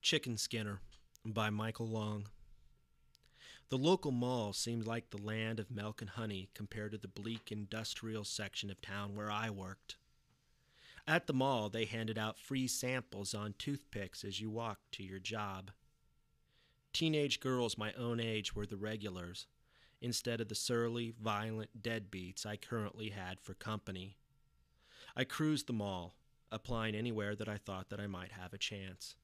Chicken Skinner by Michael Long. The local mall seemed like the land of milk and honey compared to the bleak industrial section of town where I worked. At the mall, they handed out free samples on toothpicks as you walked to your job. Teenage girls my own age were the regulars, instead of the surly, violent deadbeats I currently had for company. I cruised the mall, applying anywhere that I thought that I might have a chance.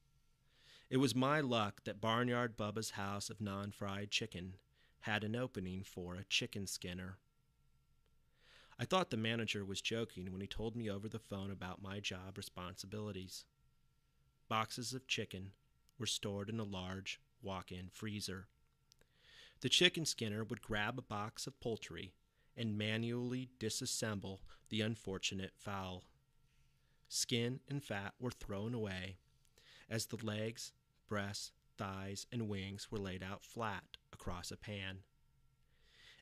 It was my luck that Barnyard Bubba's House of Non-Fried Chicken had an opening for a chicken skinner. I thought the manager was joking when he told me over the phone about my job responsibilities. Boxes of chicken were stored in a large walk-in freezer. The chicken skinner would grab a box of poultry and manually disassemble the unfortunate fowl. Skin and fat were thrown away as the legs, breasts, thighs, and wings were laid out flat across a pan.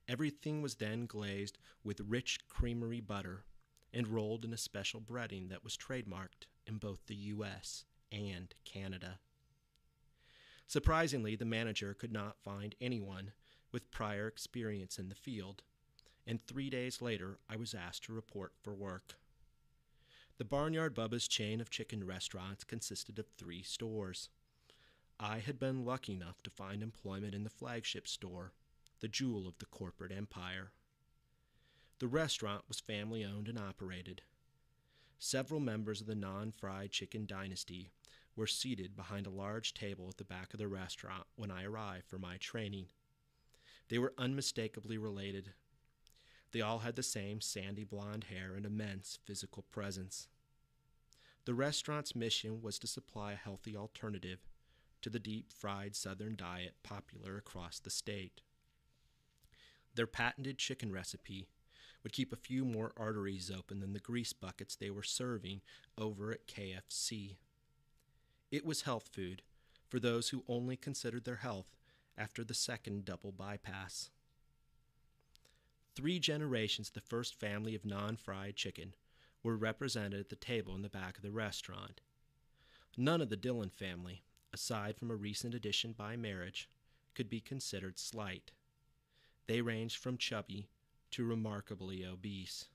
Everything was then glazed with rich creamery butter and rolled in a special breading that was trademarked in both the U.S. and Canada. Surprisingly, the manager could not find anyone with prior experience in the field, and 3 days later I was asked to report for work. The Barnyard Bubba's chain of chicken restaurants consisted of 3 stores. I had been lucky enough to find employment in the flagship store, the jewel of the corporate empire. The restaurant was family-owned and operated. Several members of the non-fried chicken dynasty were seated behind a large table at the back of the restaurant when I arrived for my training. They were unmistakably related. They all had the same sandy blonde hair and immense physical presence. The restaurant's mission was to supply a healthy alternative to the deep-fried Southern diet popular across the state. Their patented chicken recipe would keep a few more arteries open than the grease buckets they were serving over at KFC. It was health food for those who only considered their health after the second double bypass. 3 generations of the first family of non-fried chicken were represented at the table in the back of the restaurant. None of the Dillon family, aside from a recent addition by marriage, could be considered slight. They ranged from chubby to remarkably obese.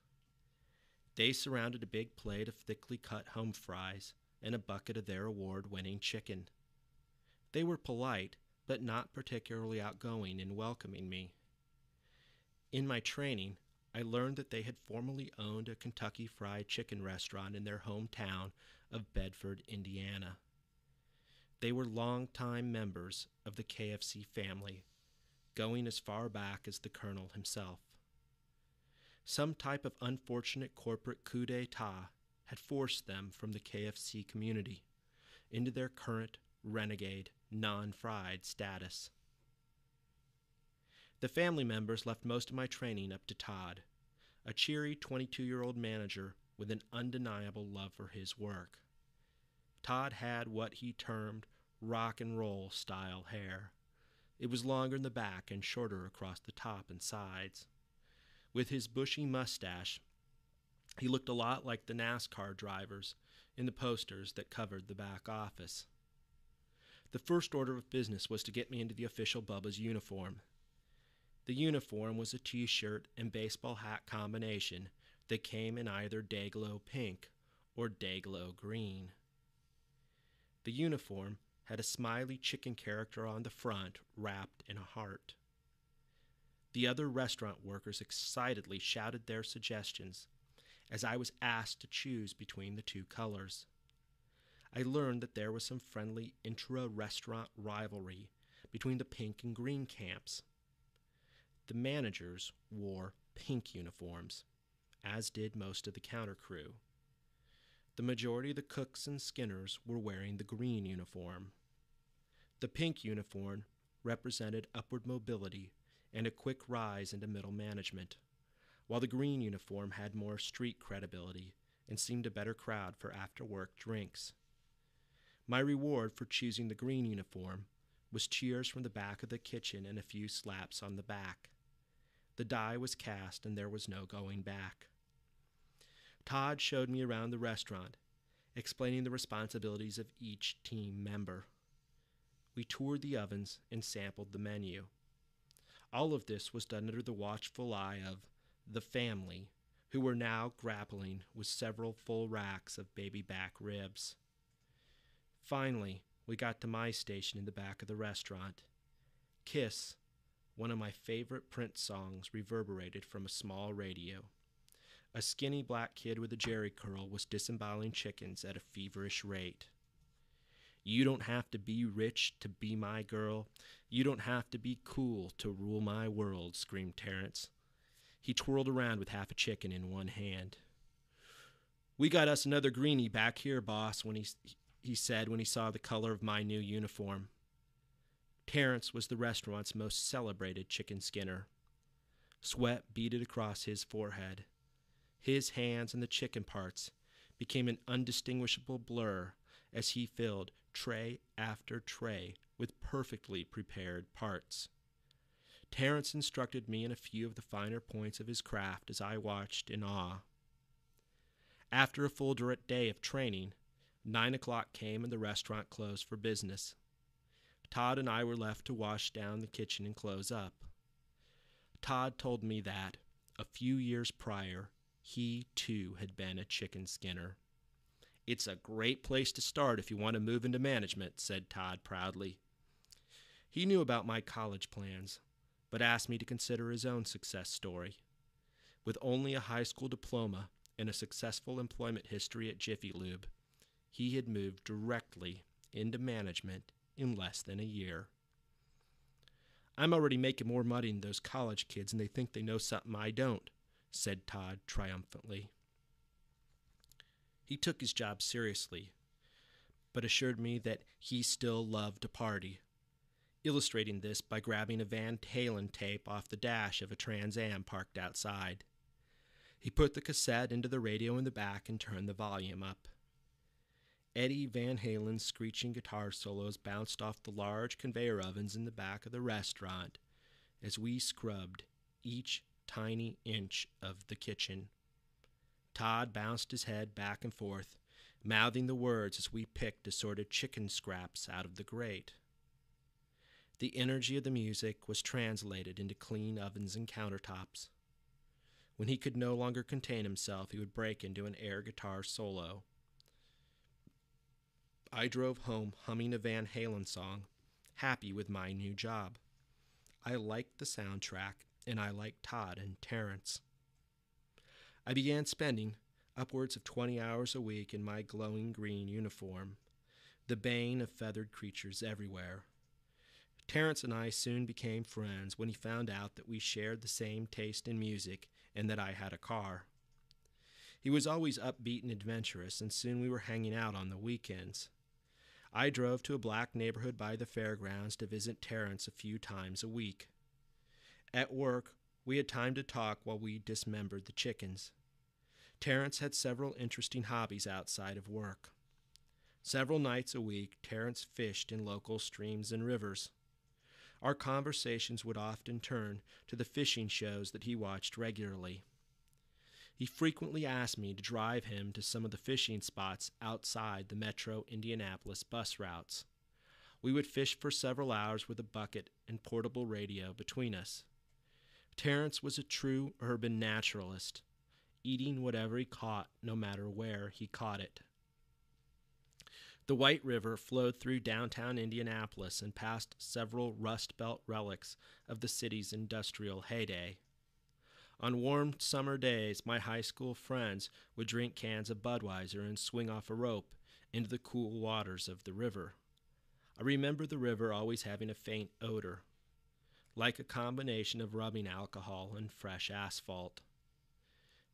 They surrounded a big plate of thickly cut home fries and a bucket of their award-winning chicken. They were polite, but not particularly outgoing in welcoming me. In my training, I learned that they had formerly owned a Kentucky Fried Chicken restaurant in their hometown of Bedford, Indiana. They were longtime members of the KFC family, going as far back as the Colonel himself. Some type of unfortunate corporate coup d'etat had forced them from the KFC community into their current renegade, non-fried status. The family members left most of my training up to Todd, a cheery 22-year-old manager with an undeniable love for his work. Todd had what he termed rock and roll style hair. It was longer in the back and shorter across the top and sides. With his bushy mustache, he looked a lot like the NASCAR drivers in the posters that covered the back office. The first order of business was to get me into the official Bubba's uniform. The uniform was a t-shirt and baseball hat combination that came in either Dayglow pink or Dayglow green. The uniform had a smiley chicken character on the front wrapped in a heart. The other restaurant workers excitedly shouted their suggestions as I was asked to choose between the 2 colors. I learned that there was some friendly intra-restaurant rivalry between the pink and green camps. The managers wore pink uniforms, as did most of the counter crew. The majority of the cooks and skinners were wearing the green uniform. The pink uniform represented upward mobility and a quick rise into middle management, while the green uniform had more street credibility and seemed a better crowd for after-work drinks. My reward for choosing the green uniform was cheers from the back of the kitchen and a few slaps on the back. The die was cast and there was no going back. Todd showed me around the restaurant, explaining the responsibilities of each team member. We toured the ovens and sampled the menu. All of this was done under the watchful eye of the family, who were now grappling with several full racks of baby back ribs. Finally, we got to my station in the back of the restaurant. Kiss, one of my favorite Prince songs, reverberated from a small radio. A skinny black kid with a jerry curl was disemboweling chickens at a feverish rate. "You don't have to be rich to be my girl. You don't have to be cool to rule my world," screamed Terrence. He twirled around with half a chicken in one hand. "We got us another greenie back here, boss," he said when he saw the color of my new uniform. Terrence was the restaurant's most celebrated chicken skinner. Sweat beaded across his forehead. His hands and the chicken parts became an undistinguishable blur as he filled tray after tray with perfectly prepared parts. Terrence instructed me in a few of the finer points of his craft as I watched in awe. After a full day of training, 9 o'clock came and the restaurant closed for business. Todd and I were left to wash down the kitchen and close up. Todd told me that, a few years prior, he too had been a chicken skinner. "It's a great place to start if you want to move into management," said Todd proudly. He knew about my college plans, but asked me to consider his own success story. With only a high school diploma and a successful employment history at Jiffy Lube, he had moved directly into management in less than a year. "I'm already making more money than those college kids, and they think they know something I don't," said Todd triumphantly. He took his job seriously, but assured me that he still loved to party, illustrating this by grabbing a Van Halen tape off the dash of a Trans Am parked outside. He put the cassette into the radio in the back and turned the volume up. Eddie Van Halen's screeching guitar solos bounced off the large conveyor ovens in the back of the restaurant as we scrubbed each tiny inch of the kitchen. Todd bounced his head back and forth, mouthing the words as we picked assorted chicken scraps out of the grate. The energy of the music was translated into clean ovens and countertops. When he could no longer contain himself, he would break into an air guitar solo. I drove home humming a Van Halen song, happy with my new job. I liked the soundtrack, and I liked Todd and Terrence. I began spending upwards of 20 hours a week in my glowing green uniform, the bane of feathered creatures everywhere. Terrence and I soon became friends when he found out that we shared the same taste in music and that I had a car. He was always upbeat and adventurous, and soon we were hanging out on the weekends. I drove to a black neighborhood by the fairgrounds to visit Terrence a few times a week. At work, we had time to talk while we dismembered the chickens. Terrence had several interesting hobbies outside of work. Several nights a week, Terrence fished in local streams and rivers. Our conversations would often turn to the fishing shows that he watched regularly. He frequently asked me to drive him to some of the fishing spots outside the metro Indianapolis bus routes. We would fish for several hours with a bucket and portable radio between us. Terrence was a true urban naturalist, eating whatever he caught no matter where he caught it. The White River flowed through downtown Indianapolis and past several Rust Belt relics of the city's industrial heyday. On warm summer days, my high school friends would drink cans of Budweiser and swing off a rope into the cool waters of the river. I remember the river always having a faint odor, like a combination of rubbing alcohol and fresh asphalt.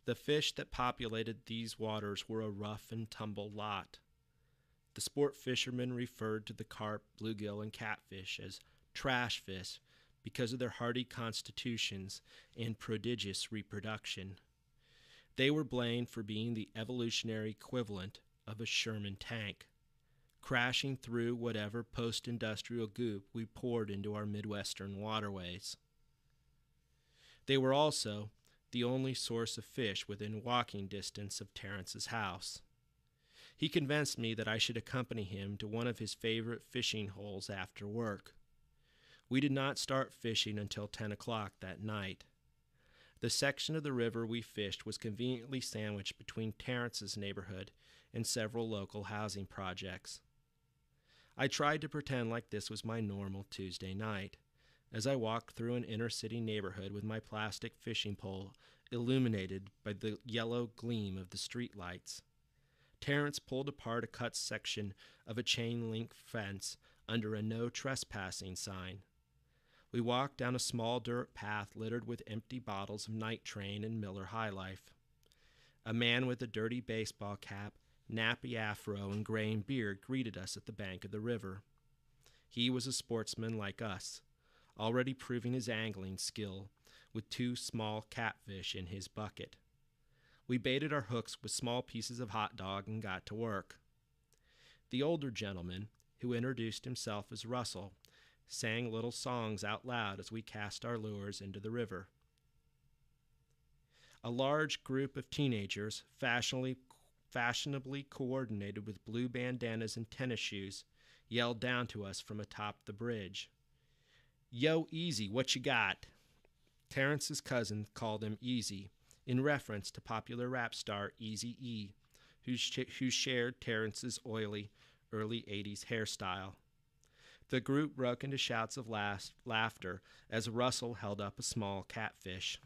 The fish that populated these waters were a rough and tumble lot. The sport fishermen referred to the carp, bluegill, and catfish as trash fish because of their hardy constitutions and prodigious reproduction. They were blamed for being the evolutionary equivalent of a Sherman tank, crashing through whatever post-industrial goop we poured into our Midwestern waterways. They were also the only source of fish within walking distance of Terrence's house. He convinced me that I should accompany him to one of his favorite fishing holes after work. We did not start fishing until 10 o'clock that night. The section of the river we fished was conveniently sandwiched between Terrence's neighborhood and several local housing projects. I tried to pretend like this was my normal Tuesday night, as I walked through an inner-city neighborhood with my plastic fishing pole illuminated by the yellow gleam of the streetlights. Terrence pulled apart a cut section of a chain-link fence under a no trespassing sign. We walked down a small dirt path littered with empty bottles of Night Train and Miller High Life. A man with a dirty baseball cap, nappy afro, and graying beard greeted us at the bank of the river. He was a sportsman like us, already proving his angling skill with 2 small catfish in his bucket. We baited our hooks with small pieces of hot dog and got to work. The older gentleman, who introduced himself as Russell, sang little songs out loud as we cast our lures into the river. A large group of teenagers, fashionably coordinated with blue bandanas and tennis shoes, yelled down to us from atop the bridge. "Yo, Easy, what you got?" Terrence's cousin called him Easy, in reference to popular rap star Eazy-E, who shared Terrence's oily, early 80s hairstyle. The group broke into shouts of laughter as Russell held up a small catfish.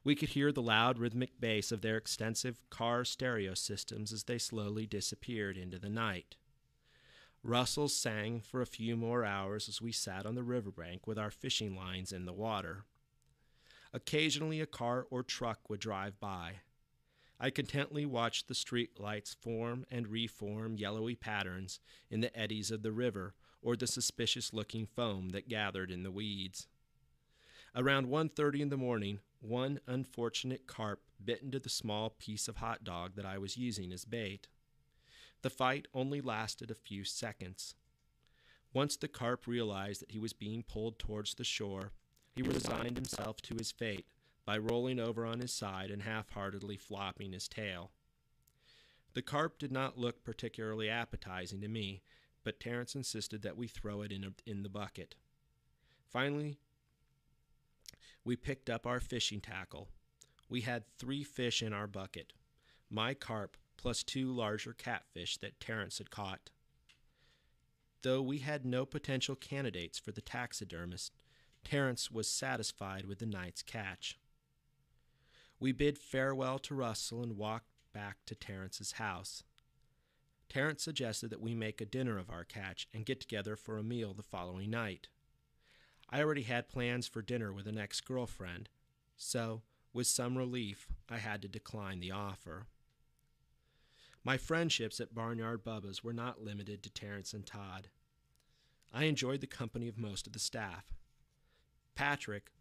We could hear the loud rhythmic bass of their extensive car stereo systems as they slowly disappeared into the night. Russell sang for a few more hours as we sat on the riverbank with our fishing lines in the water. Occasionally a car or truck would drive by. I contently watched the street lights form and reform yellowy patterns in the eddies of the river or the suspicious-looking foam that gathered in the weeds. Around 1:30 in the morning, one unfortunate carp bit into the small piece of hot dog that I was using as bait. The fight only lasted a few seconds. Once the carp realized that he was being pulled towards the shore, he resigned himself to his fate by rolling over on his side and half-heartedly flopping his tail. The carp did not look particularly appetizing to me, but Terrence insisted that we throw it in the bucket. Finally, we picked up our fishing tackle. We had 3 fish in our bucket, my carp plus 2 larger catfish that Terrence had caught. Though we had no potential candidates for the taxidermist, Terrence was satisfied with the night's catch. We bid farewell to Russell and walked back to Terrence's house. Terrence suggested that we make a dinner of our catch and get together for a meal the following night. I already had plans for dinner with an ex-girlfriend, so, with some relief, I had to decline the offer. My friendships at Barnyard Bubba's were not limited to Terrence and Todd. I enjoyed the company of most of the staff. Patrick,